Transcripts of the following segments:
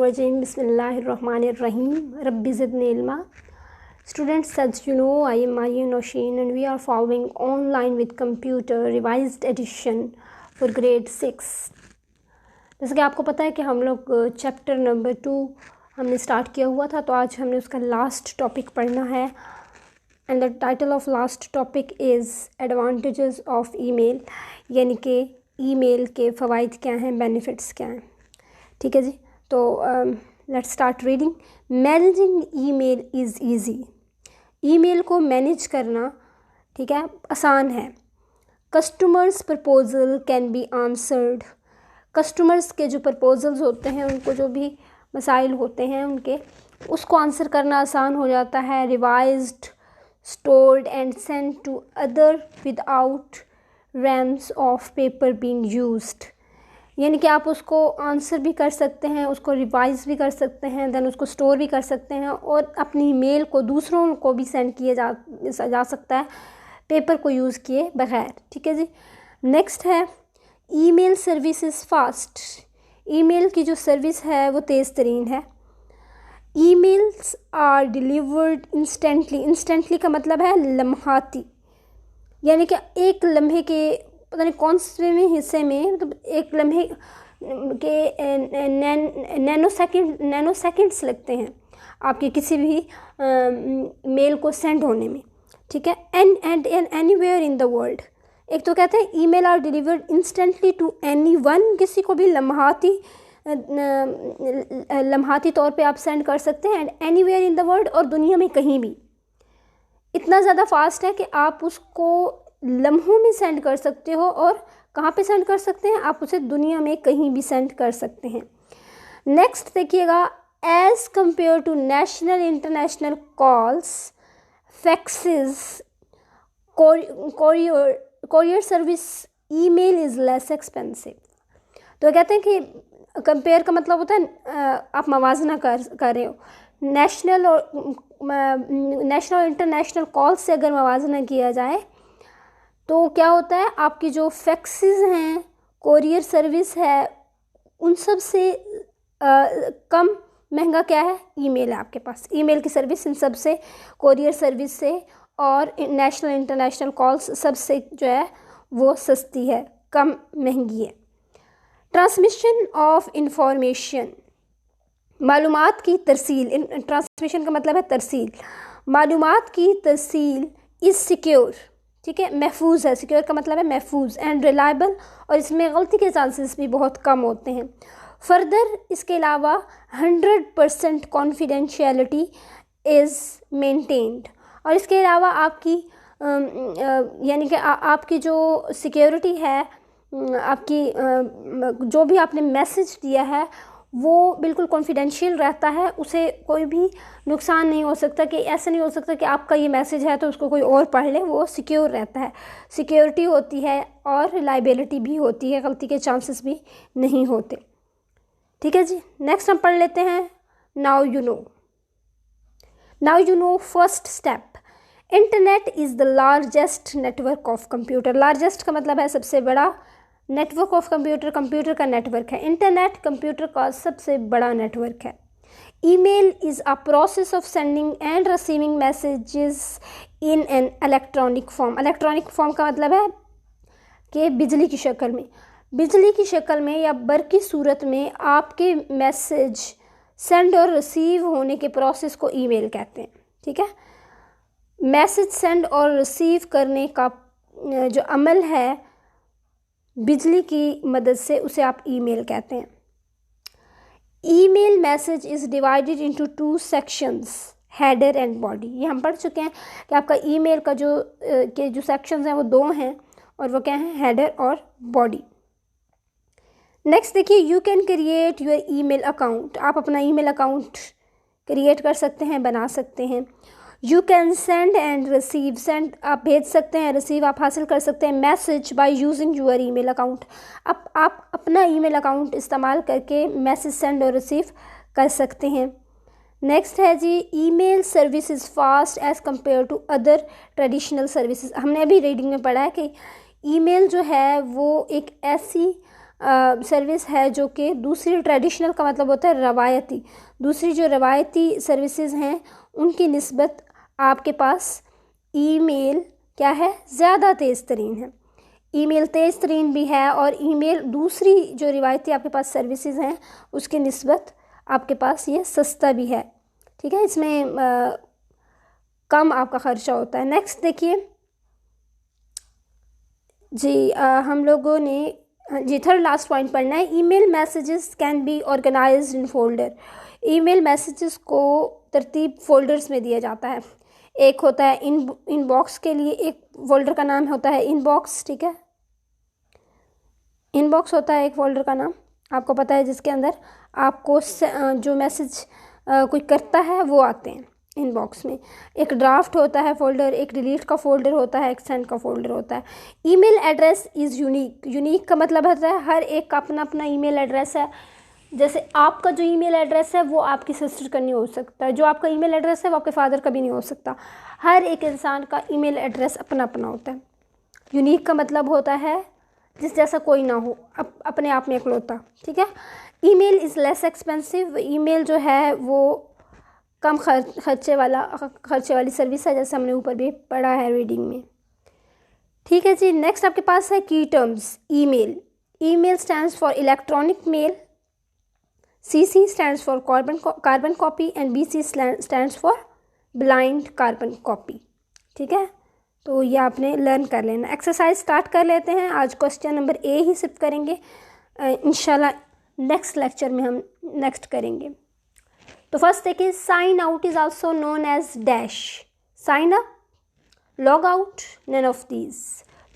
Bismillahirrahmanirrahim. Rabbi zidni ilma. Students, as you know, I am Mariam Noshin and we are following online with computer revised edition for grade 6. जैसे कि आपको पता है कि हम लोग चैप्टर नंबर 2 हमने स्टार्ट किया हुआ था, तो आज हमने उसका लास्ट टॉपिक पढ़ना है. And the title of last topic is advantages of email, यानी कि ईमेल के फ़वाइद क्या हैं, बेनिफिट्स क्या हैं. ठीक है जी, तो let's start reading. Managing email is easy. Email को मैनेज करना, ठीक है, आसान है. Customers proposal can be answered. Customers के जो प्रपोज़ल्स होते हैं, उनको जो भी मसाइल होते हैं उनके, उसको आंसर करना आसान हो जाता है. Revised, stored and send to other without reams of paper being used. यानी कि आप उसको आंसर भी कर सकते हैं, उसको रिवाइज़ भी कर सकते हैं, देन उसको स्टोर भी कर सकते हैं और अपनी मेल को दूसरों को भी सेंड किया जा सकता है पेपर को यूज़ किए बगैर. ठीक है जी. नेक्स्ट है email service is fast. Email की जो सर्विस है वो तेज़ तरीन है. Emails are delivered instantly. Instantly का मतलब है लम्हाती, यानी कि एक लम्हे के पता नहीं कौन से में हिस्से में, मतलब एक लम्हे के नैनो सेकेंड्स लगते हैं आपके किसी भी मेल को सेंड होने में. ठीक है. And anywhere in the world. एक तो कहते हैं email are delivered instantly to anyone, किसी को भी लम्हाती तौर पे आप सेंड कर सकते हैं. And anywhere in the world, और दुनिया में कहीं भी. इतना ज़्यादा फास्ट है कि आप उसको लम्हों में सेंड कर सकते हो. और कहाँ पे सेंड कर सकते हैं? आप उसे दुनिया में कहीं भी सेंड कर सकते हैं. नेक्स्ट देखिएगा, as compare to national international calls, faxes, courier service, email is less expensive. तो कहते हैं कि कंपेयर का मतलब होता है आप मवाजना कर रहे हो. नेशनल और इंटरनेशनल कॉल्स से अगर मवाजना किया जाए तो क्या होता है, आपकी जो फैक्सेस हैं, कोरियर सर्विस है, उन सब से कम महंगा क्या है? ईमेल है आपके पास. ईमेल की सर्विस इन सब से, कोरियर सर्विस से और नेशनल इंटरनेशनल कॉल्स सबसे जो है वो सस्ती है, कम महंगी है. ट्रांसमिशन ऑफ इंफॉर्मेशन, मालूमात की तरसील. ट्रांसमिशन का मतलब है तरसील. मालूमात की तरसील इज़ सिक्योर. ठीक है, महफूज है. सिक्योर का मतलब है महफूज. एंड रिलायबल, और इसमें गलती के चांसेस भी बहुत कम होते हैं. फर्दर इसके अलावा 100% कॉन्फिडेंशियलिटी इज़ मेंटेन्ड. और इसके अलावा आपकी यानी कि आपकी जो सिक्योरिटी है, आपकी जो भी आपने मैसेज दिया है वो बिल्कुल कॉन्फिडेंशियल रहता है. उसे कोई भी नुकसान नहीं हो सकता, कि ऐसा नहीं हो सकता कि आपका ये मैसेज है तो उसको कोई और पढ़ ले. वो सिक्योर रहता है. सिक्योरिटी होती है और रिलायबिलिटी भी होती है, गलती के चांसेस भी नहीं होते. ठीक है जी. नेक्स्ट हम पढ़ लेते हैं now you know. First step, internet is the largest network of computer. Largest का मतलब है सबसे बड़ा. नेटवर्क ऑफ कंप्यूटर, कंप्यूटर का नेटवर्क है. इंटरनेट कंप्यूटर का सबसे बड़ा नेटवर्क है. Email is a process of sending end receiving messages in an electronic form. Electronic form का मतलब है कि बिजली की शक्ल में. बिजली की शक्ल में या बर्क़ी सूरत में आपके मैसेज सेंड और रिसीव होने के प्रोसेस को ईमेल कहते हैं. ठीक है. मैसेज सेंड और रिसीव करने का जो अमल है बिजली की मदद से, उसे आप ईमेल कहते हैं. Email message is divided into 2 sections, header and body. ये हम पढ़ चुके हैं कि आपका ईमेल का जो सेक्शंस हैं वो 2 हैं, और वो क्या हैं? हेडर और बॉडी. नेक्स्ट देखिए, you can create your email account. आप अपना ईमेल अकाउंट क्रिएट कर सकते हैं, बना सकते हैं. You can send and receive. Send आप भेज सकते हैं, रिसीव आप हासिल कर सकते हैं. Message by using your email account. आप अपना ईमेल अकाउंट इस्तेमाल करके मैसेज सेंड और रिसीव कर सकते हैं. नेक्स्ट है जी, email service is fast as compare to other traditional services. हमने अभी रीडिंग में पढ़ा है कि ईमेल जो है वो एक ऐसी सर्विस है जो कि दूसरी, ट्रेडिशनल का मतलब होता है रवायती, दूसरी जो रवायती सर्विसेज हैं उनकी निस्बत आपके पास ईमेल क्या है, ज़्यादा तेज़ तरीन है। ईमेल तेज़ तरीन भी है और ईमेल दूसरी जो रिवायती आपके पास सर्विसेज हैं उसकी निस्बत आपके पास ये सस्ता भी है। ठीक है, इसमें कम आपका ख़र्चा होता है। नेक्स्ट देखिए जी, हम लोगों ने जी थर्ड लास्ट पॉइंट पढ़ना है। Email messages can be organized in folder. Email messages को तरतीब फोल्डर्स में दिया जाता है। एक होता है इनबॉक्स के लिए, एक फोल्डर का नाम होता है इनबॉक्स। ठीक है, इनबॉक्स होता है एक फोल्डर का नाम, आपको पता है, जिसके अंदर आपको जो मैसेज कोई करता है वो आते हैं इनबॉक्स में। एक ड्राफ्ट होता है फोल्डर, एक डिलीट का फोल्डर होता है, एक सेंड का फोल्डर होता है। Email address is unique. Unique का मतलब होता है हर एक का अपना अपना ईमेल एड्रेस है। जैसे आपका जो ईमेल एड्रेस है वो आपकी सिस्टर का नहीं हो सकता, जो आपका ईमेल एड्रेस है वो आपके फादर का भी नहीं हो सकता। हर एक इंसान का ईमेल एड्रेस अपना अपना होता है। यूनिक का मतलब होता है जिस जैसा कोई ना हो, अपने आप में इकलौता। ठीक है, email is less expensive. Email जो है वो कम खर्चे वाली सर्विस है, जैसे हमने ऊपर भी पढ़ा है रीडिंग में। ठीक है जी, नेक्स्ट आपके पास है की terms. Email, email stands for electronic mail, CC stands for carbon copy and BC stands for blind carbon copy. ठीक है, तो ये आपने लर्न कर लेना। एक्सरसाइज स्टार्ट कर लेते हैं। आज क्वेश्चन नंबर A ही सिर्फ करेंगे, इंशाल्लाह नेक्स्ट लेक्चर में हम नेक्स्ट करेंगे। तो फर्स्ट देखिए, sign out is also known as dash. Sign up, log out, none of these.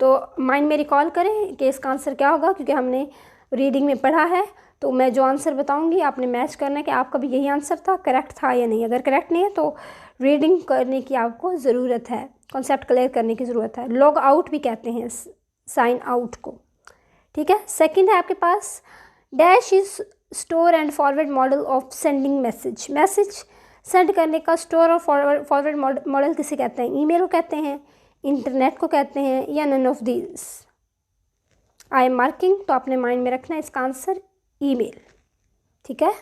तो माइंड में रिकॉल करें कि इसका आंसर क्या होगा, क्योंकि हमने रीडिंग में पढ़ा है। तो मैं जो आंसर बताऊंगी आपने मैच करना है कि आपका भी यही आंसर था, करेक्ट था या नहीं। अगर करेक्ट नहीं है तो रीडिंग करने की आपको ज़रूरत है, कॉन्सेप्ट क्लियर करने की ज़रूरत है। लॉग आउट भी कहते हैं साइन आउट को। ठीक है, सेकंड है आपके पास, dash is store and forward model of sending message. Message send करने का स्टोर और फॉरवर्ड मॉडल किसे कहते हैं? ईमेल को कहते हैं, इंटरनेट को कहते हैं, या none of these. I am marking, तो आपने माइंड में रखना है इसका आंसर ईमेल। ठीक है,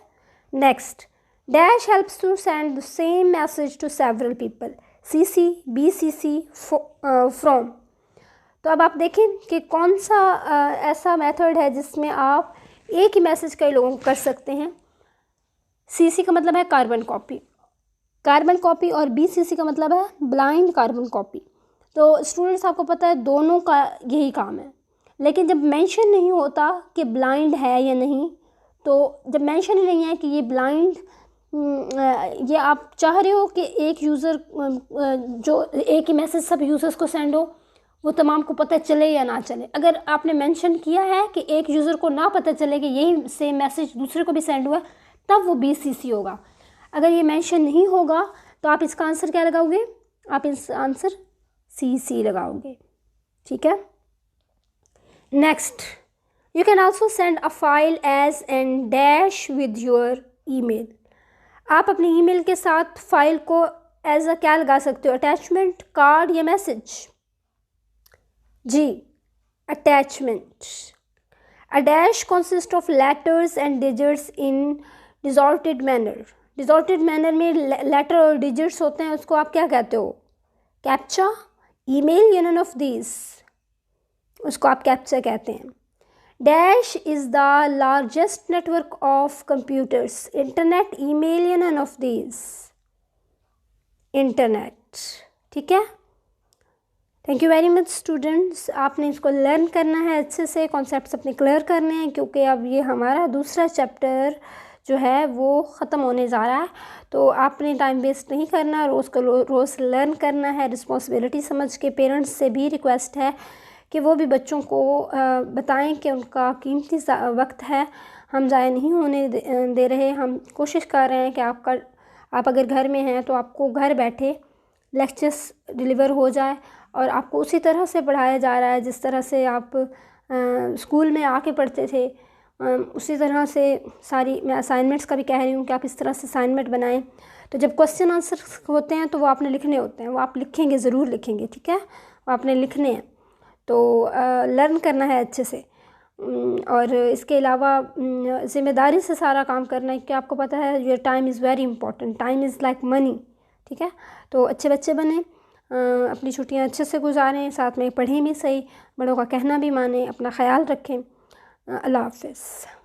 next, dash helps to send the same message to several people. CC, BCC, from. तो अब आप देखें कि कौन सा ऐसा मेथड है जिसमें आप एक ही मैसेज कई लोगों को कर सकते हैं। CC का मतलब है कार्बन कॉपी और BCC का मतलब है ब्लाइंड कार्बन कॉपी। तो स्टूडेंट्स, आपको पता है दोनों का यही काम है, लेकिन जब मेंशन नहीं होता कि ब्लाइंड है या नहीं, तो जब मेंशन ही नहीं है कि ये ब्लाइंड, ये आप चाह रहे हो कि एक यूज़र जो एक ही मैसेज सब यूज़र्स को सेंड हो, वो तमाम को पता चले या ना चले। अगर आपने मेंशन किया है कि एक यूज़र को ना पता चले कि यही सेम मैसेज दूसरे को भी सेंड हुआ, तब वो BCC होगा। अगर ये मेंशन नहीं होगा तो आप इसका आंसर क्या लगाओगे? आप इस आंसर CC लगाओगे। ठीक है, next, you can also send a file as and dash with your email. आप अपनी ईमेल के साथ फाइल को एज अ क्या लगा सकते हो? अटैचमेंट, कार्ड या मैसेज? जी, attachment. A dash consist of letters and digits in disordered manner. Disordered manner में लेटर और डिजिट्स होते हैं, उसको आप क्या कहते हो? कैप्चा, ईमेल या नन ऑफ दीज? उसको आप कैप्चा कहते हैं। Dash is the largest network of computers. Internet, email या नन ऑफ दीज? इंटरनेट। ठीक है, thank you very much students. आपने इसको लर्न करना है अच्छे से, कॉन्सेप्ट्स अपने क्लियर करने हैं, क्योंकि अब ये हमारा दूसरा चैप्टर जो है वो ख़त्म होने जा रहा है। तो आपने टाइम वेस्ट नहीं करना, रोज़ को रोज़ लर्न करना है, रिस्पॉन्सिबिलिटी समझ के। पेरेंट्स से भी रिक्वेस्ट है कि वो भी बच्चों को बताएं कि उनका कीमती वक्त है, हम ज़ाया नहीं होने दे रहे। हम कोशिश कर रहे हैं कि आप अगर घर में हैं तो आपको घर बैठे लेक्चर्स डिलीवर हो जाए और आपको उसी तरह से पढ़ाया जा रहा है जिस तरह से आप स्कूल में आके पढ़ते थे। उसी तरह से सारी, मैं असाइनमेंट्स का भी कह रही हूँ कि आप इस तरह से असाइनमेंट बनाएं। तो जब क्वेश्चन आंसर होते हैं तो वो आपने लिखने होते हैं, वो आप लिखेंगे, ज़रूर लिखेंगे। ठीक है, वो आपने लिखने हैं, तो लर्न करना है अच्छे से। और इसके अलावा ज़िम्मेदारी से सारा काम करना है, कि आपको पता है your time is very important, time is like money, ठीक है। तो अच्छे बच्चे बने, अपनी छुट्टियां अच्छे से गुजारें, साथ में पढ़ें भी सही, बड़ों का कहना भी मानें, अपना ख्याल रखें। अल्लाह हाफ़िज़।